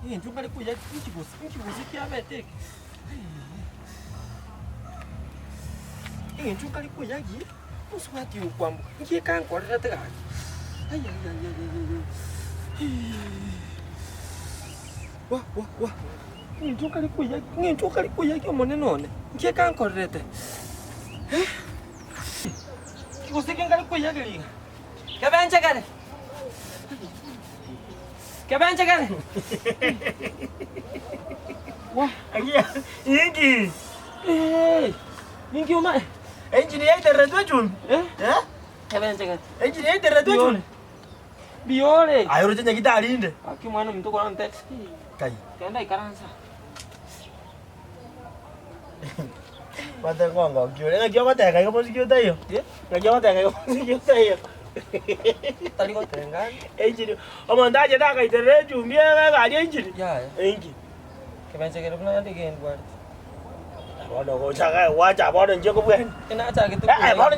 Ntuka likuya ikibuzi kyabete. Ntuka likuya gi. Uswati ukwambu. Ngika nkorera tega. Ay. Wa. Ntuka likuya ki monenone. Ngika nkorerete. Kibuzi likuya gi. Kabenja kare. Kabenja kare. Wah, agia ingi. Ingi uma. Engineer terrajun. Kabenja kare. Engineer terrajun. Biore. Ayo rujanya kita hari ini. Aki mwana mtu kwa nte. Kai. Kaenda ikaransa. Mata kwa ngau kyo. Nga kyo mata kai ko kyo tayo. Nga kyo mata kai ko kyo tayo. Tali ko tengan. Engineer. Omanda aja da kai terrajun dia ga dia engineer. Ya. Engi. Kabenja kare pula nanti gen buat. Waduh, kau cakap wajah bawa dan jago bukan? Kena aja gitu. Bawa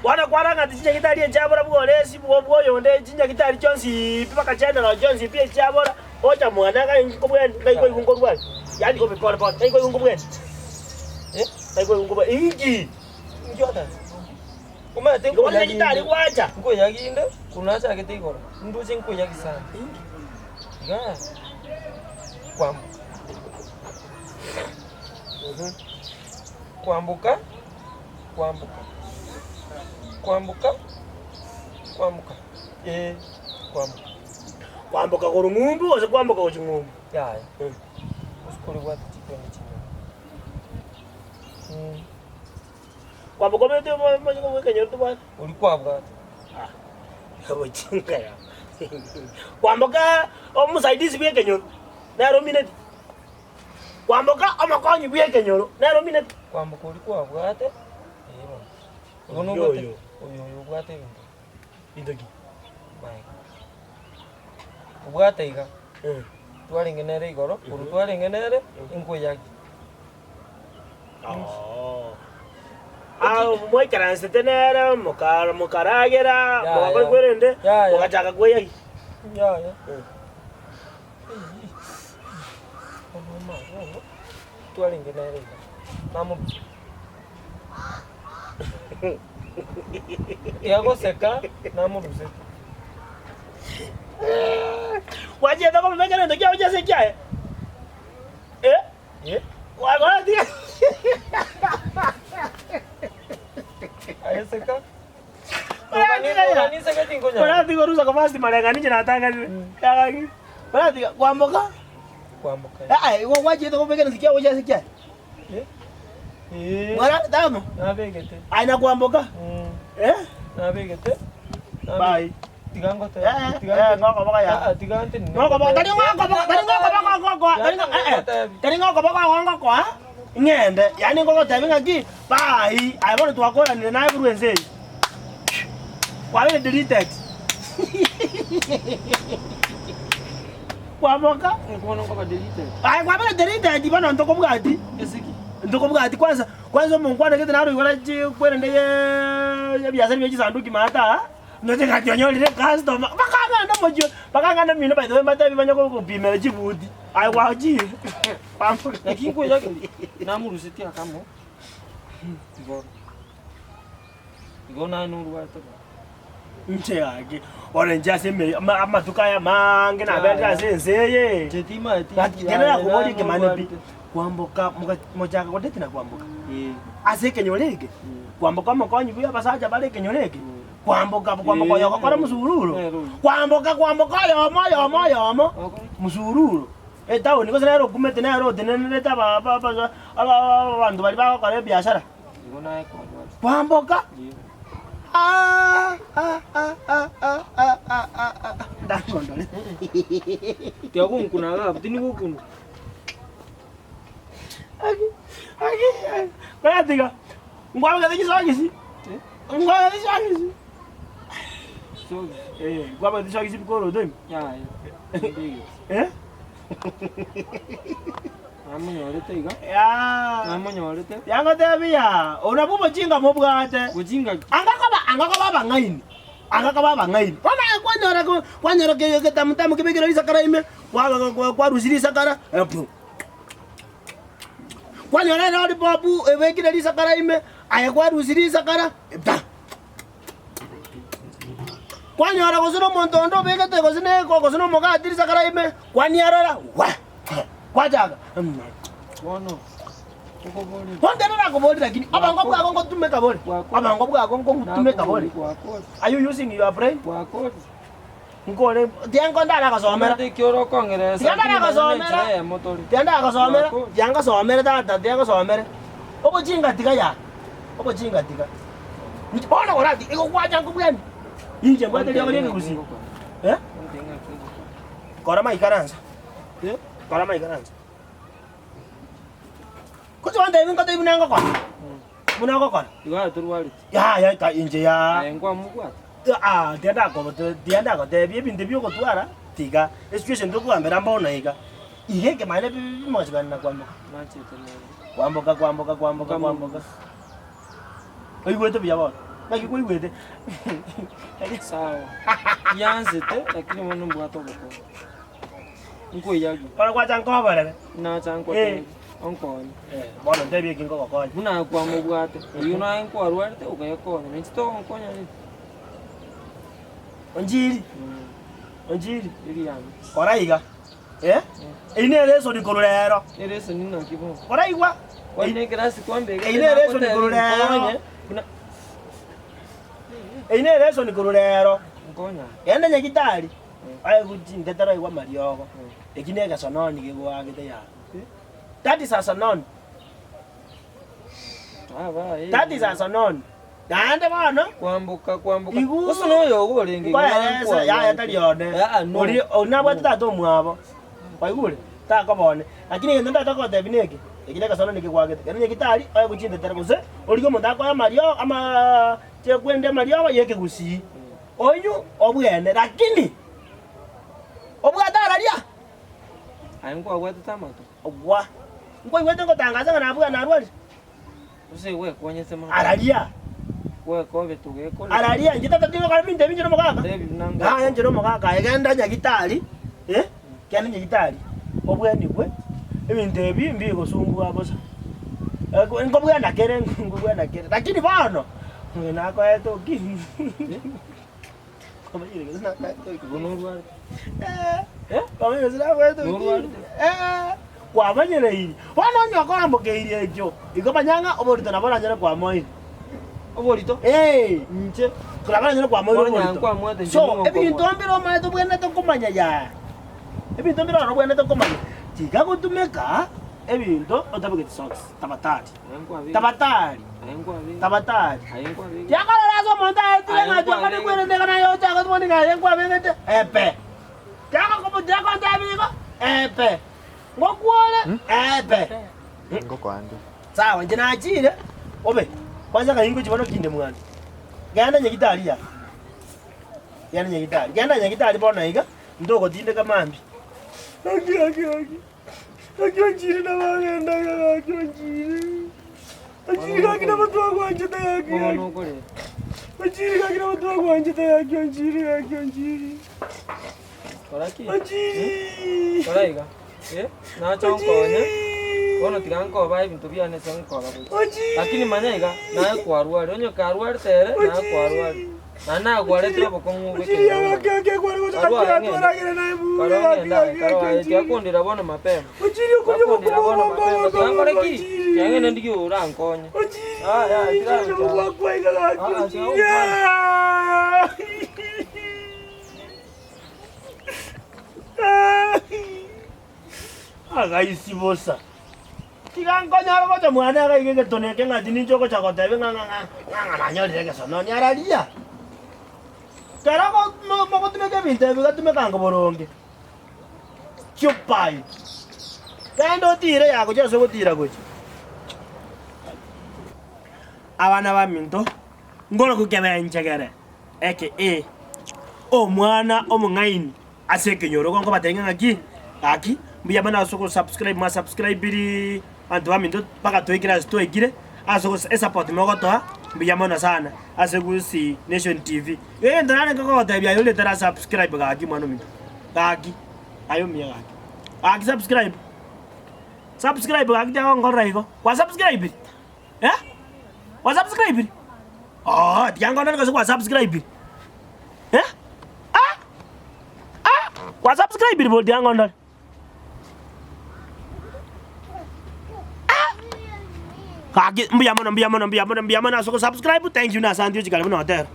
waduh kuara nggak cinta kita dia jabora bukan? Si buah yang dia cinta kita di Johnsi, pakai channel lah Johnsi, pia jabora. Oh jamu ada kan kau bukan? Kau ikut kau bukan? Jadi kau berkor bukan? Kau ikut kau bukan? Kau ikut kau bukan? Ingi. Ingi ada. Kuma te ko yagi kita di wajah. Ko yagi indo. Kuna aja gitu ikor. Indo sing ko yagi sana. Ingi. Ga. Kuam. Kuambuka. Kuambuka. Kuambuka. Kuambuka. Kuambuka kurungumbu atau kuambuka ujungumbu? Ya. Uskuri buat chicken chini. Kuambuka itu macam kau kenyor tu buat? Ulikuwa buat. Kau cinta ya. Kuambuka, musaidi sih kenyor. Naro minat. Kuambuka amakonyi biye kenyor. Naro minat. Kuambuka ulikuwa buat. Ngono Yo. Oyo buat Itu ki. Baik. Buat iga. Tuari ngenere igoro, tuari ngenere inko yagi. Oh. Moi karanse tenera mukaragera, muka kwerende, muka chaka kwe yagi. Ya. Tuari ngenere iga. Namu. Iago seka, namu ruse. Wajia tako mmekana ndio kia wajia sekia. Wagora dia. Ayo seka. Ni seka tingonya. Bora tigo rusa kwa fast marangani jina tanga ni. Kagagi. Bora tigo kuamboka. Wajia tako mmekana sikia wajia sekia. Bora tamo. Na begete. Aina kuamboka. Na begete. Bye. Tigango te. Ngoko baka ya. Tigante. Ngoko baka. Tadi ngoko baka. Ngende. Yani ngoko tabi ngaki. Bye. I want to akora ni na iburu enze. Kwa ile deleted. Kwa boka. Ngono ngoko deleted. Ai kwa ile deleted bana ndoko bugati. Esiki. Ndoko bugati kwanza mungwana kete naro ikora chi kwenda ya biasa ni chisanduki mata. Note katyonyolire customer. Bakanga mojo. Bakanga mino by the way mata bibanya ko kupimela chibudi. Ai waji. Pampo. Lakini kwa yake namurusitia kamo. Ngona nuru wata. Nche yake. Orange aseme amatuka ya mange na beta senseye. Chetima ati. Tena kubodi ke manepi. Kwamboka mojaka kodete na kwamboka. Aseke nyolege. Kwamboka makonyi buya basaja bale kenyolege. Kwamboka yoko kora musururu. Kwamboka yomo. Musururu. Tawo niko sana ro kumete na ro denene ta baba abantu bali bakora biashara. Ngona Kwamboka. Ndakondole. Tiago kuna ngapi tini huko. Agi. Baya tiga. Ngwa ngade kisogisi. Ngwa ngade kisogisi. So, ngwa ngade kisogisi bikoro doi. Ya. Amunyorete iga. Ya. Amunyorete. Yango tebia. Unabubo jinga mobwate. Ujinga. Angakaba bangaini. Ona kwani kwanyara ke tamtamu kibekira isakara ime kwa rusiri isakara kwanyara na popu ebekira isakara ime aya kwa rusiri isakara kwanyara gosino montondo bekete gosino moga atiri isakara ime kwanyara wa kwajaga Wono. Honde na kuboli lakini abango bwa ngo tumeka boli. Abango bwa ngo tumeka boli. Are you using your brain? Kwa kodi. Ngole tiango ndala kasomera. Tikioro kongereza. Tianda kasomera. Tianda kasomera. Tianga somera tata tianga somera. Obo jinga tika ya. Obo jinga tika. Ni bona orati iko kwaja ngubweni. Inje mbate lyo ngene kusi. Eh? Kora mai karanza. Eh? Kora mai karanza. Kucho ande winga to ibunanga kwa. Bunanga kwa. Iwa turwali. Ya ka inje ya. Engwa mugwa. Tienda ko te bibinde byo ko twara. Tiga. Situation to kuambera mbona iga. Iheke mane bibi moja na kwamba. Machete ne. Kwamboka. Oigwete bya bwana. Maki kuigwete. Sawa. Yanzete lakini mwana mbwato boko. Nko yagi. Para kwa chanko bare. Na chanko. Onkoni. Bona ndebye kingo ko. Buna kwa mubwate. Yuno anko arwarte ukayakona. Nchito onkonya ni. Onjiri iri yangu. Koraiga. Ine reso ni kolero. Reso ni na kibo. Koraigwa. Ine grasi kwambe. Ine reso ni kolero. Ine reso ni kolero. Nkonya. Yenda nyagitari. Aye kujinde tara igwa mariogo. Ekine Kisononi gigwagite ya. That is Kisonono. That is Kisonono. Nande bana kwambuka. Usono yo gorenge. Ya talione. Ori onabwa tatu mwabo. Waigule. Ta ko bone. Lakini ngenda tatako debineke. Ekine Kisonono gigwagite. Kene nyagitari aye kujinde tara kuse. Ori ko mundako ya mario ama che kwende mario yeke Gusii. Oyu obwene lakini obwataralia. Ayengwa wete tamato. Obwa. Ngoi wete ngotangaza ngana abwa na arwali. Use we kwanyese ma. Aralia. We kobe tuge ko. Aralia njita tatino kalbinde binjiro mugaka. Ah njiro mugaka egenda nyagitari. Kyane nyagitari. Obweni bwe. Ebinde ebi mbi gosumbu abosa. Ngobwa na kere ngobwa na kere. Lakini bano. Ngena ko eto ki. Kama ile ngena ka eto gonorwa. Kama ile zira ko eto. Kwa manyere hii. Wana nyoko amboke ile ejo. Igobanyanga oborito na bora nyere kwa moi. Oborito? Nche. Kulabana nyere kwa moi oborito. So, ebintu ambiro ma to bwene to kumanya ya. Ebintu ambiro no bwene to kumanya. Tiga kutumeka ebintu otabugete socks. Tabatari. Yakala lazo monta etile ngajo kali kwene ndeka na yo chaka twoni ga yengwa bengete. Epe. Chaka ko ndeka ndabigo. Epe. Ngokuona epe. Ngokwande. Sawa nje nachire. Obe. Kwanza kaingo chibono kinde mwana. Ganda nyagitari ya. Yana nyagitari. Ganda nyagitari bona iga. Ndoko tinde kamambi. Aki na bagenda aki. Ajira kina batwa kwanje taki. Ono kore. Ajira kina batwa kwanje taki aki. Koraki. Ajiri. Koraiga. Na chonkonya. Ono tiganko bai bintu biane chonko ba. Lakini manyaiga na kwarwari onyo karwari tere na kwarwari. Na gware tro bokongu beke. Ke kwari go chakira twaragira na ibu. Karo ya kondira bona mapema. Ajiri ko bona mapema. Tangore ki. Yange ndiki ura nkonya. Ya tira. Kwa kwaiga laki. Agaisi bosa. Tigankonya ko to mwana ga ige toneke ngati ni choko chako tebe nganga nanyore ke sono ni aralia. Tara ko mo tumeke binte be tumeka ngo boronge. Chupai. Kando tire ya ko jeso tira ko. Abana ba minto ngolo ku kebenchegere. Eke o mwana o mungaini aseke nyoro ko batenga aki mbiya bana soko subscribe biri antu ba minto paka toikira stoikire asoko support mo ko to Mbiyamona sana ase Gusii Nation TV. Ndana ngako tabia yule tara subscribe gaki mwana mimi. Gaki. Ayo mia gaki. Gaki subscribe. Subscribe gaki jago ngora iko. Kwa subscribe. Wa subscribe. Oh, diango ndana kwa subscribe. Kwa subscribe bo diango ndana. Kaki mbiyamona so subscribe. Thank you na asante chikala mna hotel.